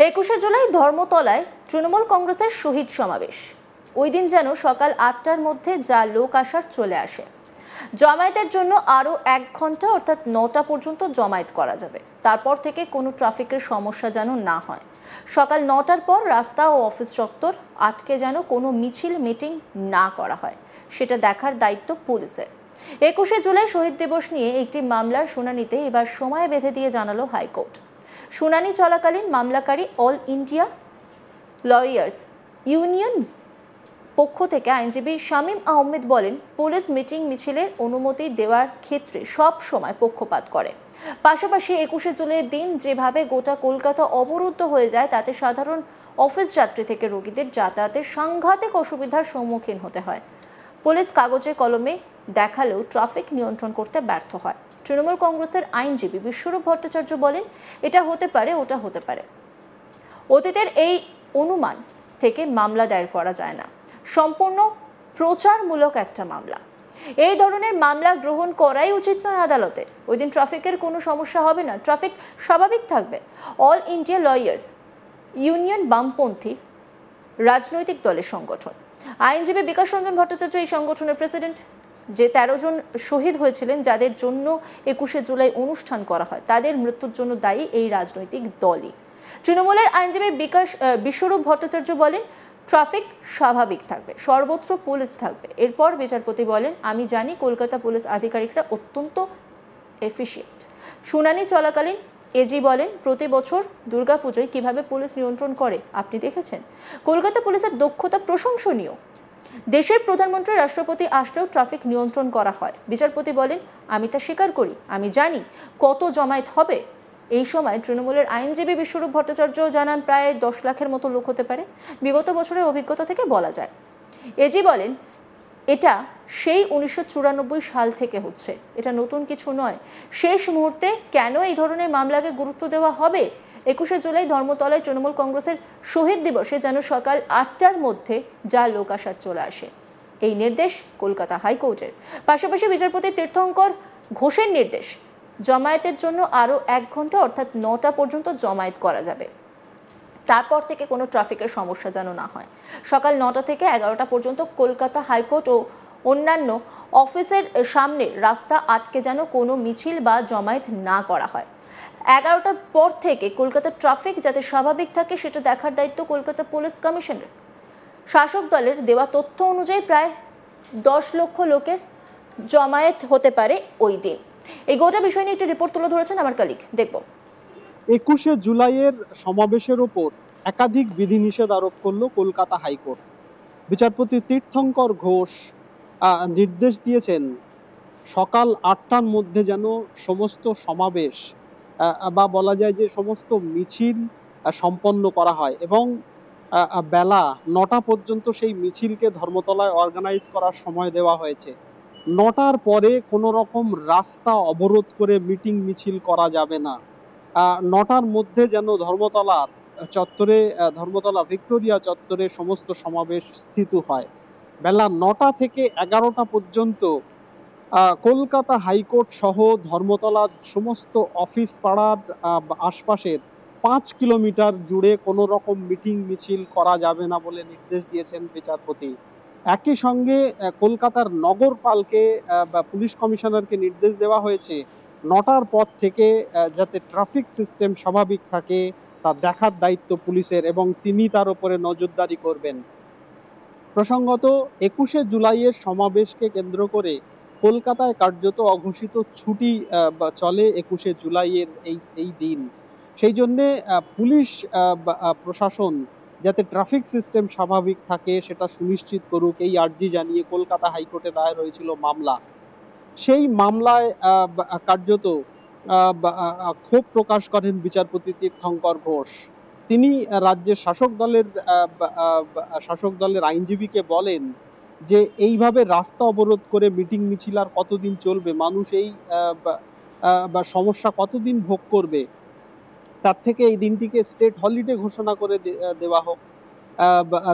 21শে জুলাই ধর্মতলায় তৃণমূল কংগ্রেসের শহীদ সমাবেশ। ওই দিন যেন সকাল 8টার মধ্যে যা লোক আসার চলে আসে। জমায়েতের জন্য আরও 1 ঘন্টা অর্থাৎ 9টা পর্যন্ত জমায়েত করা যাবে। তারপর থেকে কোনো ট্রাফিকের সমস্যা যেন না হয়। সকাল 9টার পর রাস্তা ও অফিস চত্বর আটকে যেন কোনো মিছিল মিটিং না করা হয়, সেটা দেখার দায়িত্ব পুলিশের। 21শে জুলাই শহীদ দিবস নিয়ে একটি মামলার শুনানিতে এবার সময় বেঁধে দিয়ে জানালো হাইকোর্ট। শুনানি চলাকালীন মামলাকারী অল ইন্ডিয়া লয়ার্স ইউনিয়ন পক্ষ থেকে আইনজীবী শামীম আহমেদ বলেন, পুলিশ মিটিং মিছিলের অনুমতি দেওয়ার ক্ষেত্রে সব সময় পক্ষপাত করে। পাশাপাশি 21শে জুলাইয়ের দিন যেভাবে গোটা কলকাতা অবরুদ্ধ হয়ে যায়, তাতে সাধারণ অফিস যাত্রী থেকে রোগীদের যাতায়াতের সাংঘাতিক অসুবিধার সম্মুখীন হতে হয়। পুলিশ কাগজে কলমে দেখালেও ট্রাফিক নিয়ন্ত্রণ করতে ব্যর্থ হয়। তৃণমূল কংগ্রেসের আইনজীবী বিশ্বরূপ ভট্টাচার্য বলেন, এটা হতে পারে, ওটা হতে পারে। অতীতের এই অনুমান থেকে মামলা দায়ের করা যায় না, সম্পূর্ণ প্রচারমূলক একটা মামলা। এই ধরনের মামলা গ্রহণ করাই উচিত নয় আদালতে। ওই দিন ট্রাফিকের কোনো সমস্যা হবে না, ট্রাফিক স্বাভাবিক থাকবে। অল ইন্ডিয়া লয়ার্স ইউনিয়ন বামপন্থী রাজনৈতিক দলের সংগঠন। আইনজীবী বিকাশ রঞ্জন ভট্টাচার্য এই সংগঠনের প্রেসিডেন্ট। যে 13 জন শহীদ হয়েছিলেন, যাদের জন্য 21শে জুলাই অনুষ্ঠান করা হয়, তাদের মৃত্যুর জন্য দায়ী এই রাজনৈতিক দলই। তৃণমূলের আইনজীবী বিশ্বরূপ ভট্টাচার্য বলেন, ট্রাফিক স্বাভাবিক থাকবে, সর্বত্র পুলিশ থাকবে। এরপর বিচারপতি বলেন, আমি জানি কলকাতা পুলিশ আধিকারিকরা অত্যন্ত এফিশিয়েন্ট। শুনানি চলাকালীন এজি বলেন, প্রতি বছর দুর্গাপুজোয় কিভাবে পুলিশ নিয়ন্ত্রণ করে আপনি দেখেছেন। কলকাতা পুলিশের দক্ষতা প্রশংসনীয়। দেশের প্রধানমন্ত্রী রাষ্ট্রপতি আসলেও ট্রাফিক নিয়ন্ত্রণ করা হয়। বিচারপতি বলেন, আমি তা স্বীকার করি, আমি জানি কত জমায়েত হবে। এই সময় তৃণমূলের আইনজীবী বিশ্বরূপ ভট্টাচার্য জানান, প্রায় 10 লাখের মতো লোক হতে পারে। বিগত বছরের অভিজ্ঞতা থেকে বলা যায়। এজি বলেন, এটা সেই 1994 সাল থেকে হচ্ছে, এটা নতুন কিছু নয়। শেষ মুহূর্তে কেন এই ধরনের মামলাকে গুরুত্ব দেওয়া হবে? 21শে জুলাই ধর্মতলায় তৃণমূল কংগ্রেসের শহীদ দিবসে যেন সকাল 8টার মধ্যে যা লোক আসার চলে আসে, এই নির্দেশ কলকাতা হাইকোর্টের। পাশাপাশি বিচারপতি তীর্থঙ্কর ঘোষের নির্দেশ, জমায়েতের জন্য আরও 1 ঘন্টা অর্থাৎ 9টা পর্যন্ত জমায়েত করা যাবে। তারপর থেকে কোনো ট্রাফিকের সমস্যা যেন না হয়। সকাল 9টা থেকে 11টা পর্যন্ত কলকাতা হাইকোর্ট ও অন্যান্য অফিসের সামনে রাস্তা আটকে যেন কোনো মিছিল বা জমায়েত না করা হয়। 11টার পর থেকে কলকাতার ট্রাফিক যাতে স্বাভাবিক থাকে, সেটা দেখার দায়িত্ব কলকাতা পুলিশ কমিশনের। শাসক দলের দেওয়া তথ্য অনুযায়ী প্রায় 10 লক্ষ লোকের জমায়েত হতে পারে ওই দিন। এই গোটা বিষয় নিয়ে একটি রিপোর্ট তুলে ধরেছেন আমার কলিগ, দেখব। 21শে জুলাইয়ের সমাবেশের ওপর একাধিক বিধিনিষেধ আরোপ করলো কলকাতা হাইকোর্ট। বিচারপতি তীর্থঙ্কর ঘোষ নির্দেশ দিয়েছেন, সকাল 8টার মধ্যে যেন সমস্ত সমাবেশ বা বলা যায় যে সমস্ত মিছিল সম্পন্ন করা হয় এবং বেলা 9টা পর্যন্ত সেই মিছিলকে ধর্মতলায় অর্গানাইজ করার সময় দেওয়া হয়েছে। 9টার পরে কোনো রকম রাস্তা অবরোধ করে মিটিং মিছিল করা যাবে না। 9টার মধ্যে যেন ধর্মতলা ভিক্টোরিয়া চত্বরে সমস্ত সমাবেশ স্থিত হয়। বেলা 9টা থেকে 11টা পর্যন্ত কলকাতা হাইকোর্ট সহ ধর্মতলার সমস্ত অফিস পাড়ার আশপাশের 5 কিলোমিটার জুড়ে কোনো রকম মিটিং মিছিল করা যাবে না বলে নির্দেশ দিয়েছেন বিচারপতি। একই সঙ্গে কলকাতার নগরপালকে বা পুলিশ কমিশনারকে নির্দেশ দেওয়া হয়েছে, 9টার পর থেকে যাতে ট্রাফিক সিস্টেম স্বাভাবিক থাকে তা দেখার দায়িত্ব পুলিশের এবং তিনি তার উপরে নজরদারি করবেন। প্রসঙ্গত, 21শে জুলাইয়ের সমাবেশকে কেন্দ্র করে কলকাতায় কার্যত অঘোষিত ছুটি চলে 21শে জুলাইয়ের এই দিন। সেই জন্যে পুলিশ প্রশাসন যাতে ট্রাফিক সিস্টেম স্বাভাবিক থাকে সেটা সুনিশ্চিত করুক, এই আর্জি জানিয়ে কলকাতা হাইকোর্টে দায়ের হয়েছিল মামলা। সেই মামলায় কার্যত ক্ষোভ প্রকাশ করেন বিচারপতি তীর্থঙ্কর ঘোষ। তিনি রাজ্যের শাসক দলের আইনজীবীকে বলেন যে এইভাবে রাস্তা অবরোধ করে মিটিং মিছিল আর কতদিন চলবে, মানুষ এই সমস্যা কতদিন ভোগ করবে, তার থেকে এই দিনটিকে স্টেট হলিডে ঘোষণা করে দেওয়া হোক।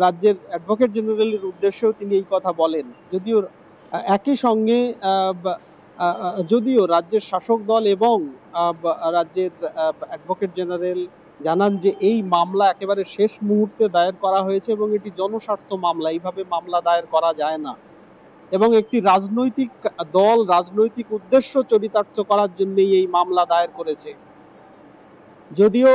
রাজ্যের অ্যাডভোকেট জেনারেলের উদ্দেশ্যেও তিনি এই কথা বলেন। যদিও একই সঙ্গে রাজ্যের শাসক দল এবং রাজ্যের অ্যাডভোকেট জেনারেল জানান যে এই মামলা একেবারে শেষ মুহূর্তে দায়ের করা হয়েছে এবং এটি জনস্বার্থ মামলা, এইভাবে মামলা দায়ের করা যায় না এবং একটি রাজনৈতিক দল রাজনৈতিক উদ্দেশ্য চরিতার্থ করার জন্যই এই মামলা দায়ের করেছে। যদিও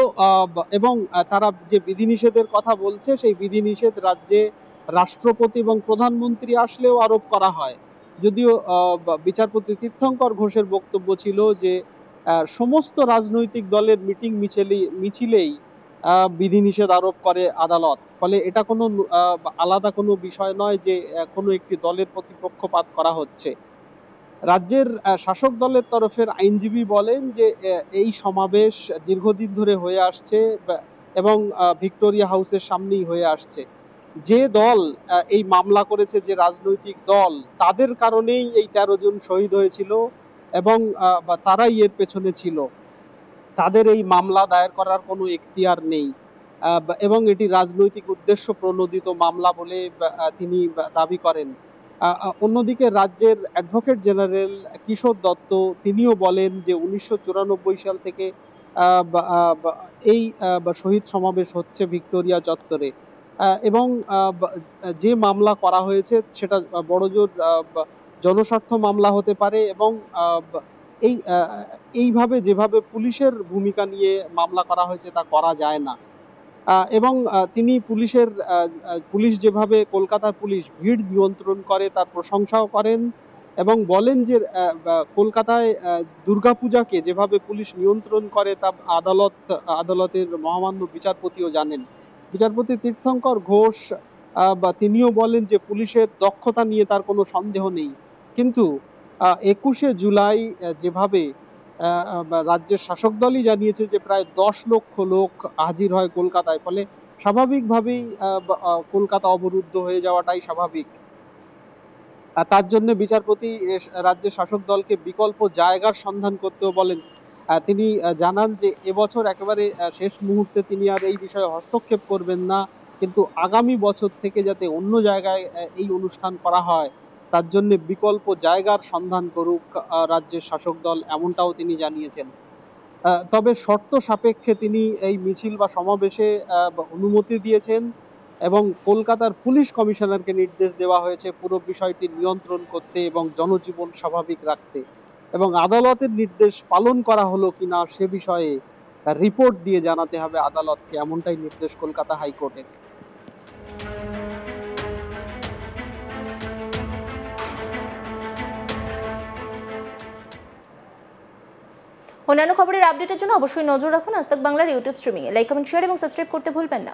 এবং তারা যে বিধিনিষেধের কথা বলছে সেই বিধিনিষেধ রাজ্যে রাষ্ট্রপতি এবং প্রধানমন্ত্রী আসলেও আরোপ করা হয়। যদিও বিচারপতি তীর্থঙ্কর ঘোষের বক্তব্য ছিল যে সমস্ত রাজনৈতিক দলের মিটিং মিছিলেই বিধিনিষেধ আরোপ করে আদালত, ফলে এটা কোনো আলাদা কোনো বিষয় নয় যে কোনো একটি দলের প্রতি পক্ষপাত করা হচ্ছে। রাজ্যের শাসক দলের তরফের আইনজীবী বলেন যে এই সমাবেশ দীর্ঘদিন ধরে হয়ে আসছে এবং ভিক্টোরিয়া হাউসের সামনেই হয়ে আসছে। যে দল এই মামলা করেছে, যে রাজনৈতিক দল, তাদের কারণেই এই 13 জন শহীদ হয়েছিল এবং তারাই এর পেছনে ছিল। তাদের এই মামলা দায়ের করার কোনো এখতিয়ার নেই এবং এটি রাজনৈতিক উদ্দেশ্য প্রণোদিত মামলা বলে তিনি দাবি করেন। অন্যদিকে রাজ্যের অ্যাডভোকেট জেনারেল কিশোর দত্ত তিনিও বলেন যে 1994 সাল থেকে এই শহীদ সমাবেশ হচ্ছে ভিক্টোরিয়া চত্বরে এবং যে মামলা করা হয়েছে সেটা বড়জোর জনস্বার্থ মামলা হতে পারে এবং এইভাবে যেভাবে পুলিশের ভূমিকা নিয়ে মামলা করা হয়েছে তা করা যায় না এবং তিনি পুলিশ যেভাবে কলকাতার পুলিশ ভিড় নিয়ন্ত্রণ করে তার প্রশংসাও করেন এবং বলেন যে কলকাতায় দুর্গাপূজাকে যেভাবে পুলিশ নিয়ন্ত্রণ করে তা আদালতের মহামান্য বিচারপতিও জানেন। বিচারপতি তীর্থঙ্কর ঘোষ তিনিও বলেন যে পুলিশের দক্ষতা নিয়ে তার কোনো সন্দেহ নেই, কিন্তু 21শে জুলাই যেভাবে রাজ্যের শাসক দলই জানিয়েছে যে প্রায় 10 লক্ষ লোক হাজির হয় কলকাতায়, ফলে স্বাভাবিকভাবেই কলকাতা অবরুদ্ধ হয়ে যাওয়াটাই স্বাভাবিক। তার জন্য বিচারপতি রাজ্যের শাসক দলকে বিকল্প জায়গার সন্ধান করতেও বলেন। তিনি জানান যে এবছর একেবারে শেষ মুহূর্তে তিনি আর এই বিষয়ে হস্তক্ষেপ করবেন না, কিন্তু আগামী বছর থেকে যাতে অন্য জায়গায় এই অনুষ্ঠান করা হয় তার জন্য বিকল্প জায়গার সন্ধান করুক রাজ্যের শাসক দল, এমনটাও তিনি জানিয়েছেন। তবে শর্ত সাপেক্ষে তিনি এই মিছিল বা সমাবেশে অনুমতি দিয়েছেন এবং কলকাতার পুলিশ কমিশনারকে নির্দেশ দেওয়া হয়েছে পুরো বিষয়টি নিয়ন্ত্রণ করতে এবং জনজীবন স্বাভাবিক রাখতে, এবং আদালতের নির্দেশ পালন করা হলো কিনা সে বিষয়ে রিপোর্ট দিয়ে জানাতে হবে আদালতকে, এমনটাই নির্দেশ কলকাতা হাইকোর্টের। অন্যান্য খবরের আপডেটের জন্য অবশ্যই নজর রাখুন আজ তাক বাংলার ইউটিউব স্ট্রিমিংয়ে। লাইক, কমেন্ট, শেয়ার এবং সাবস্ক্রাইব করতে ভুলবেন না।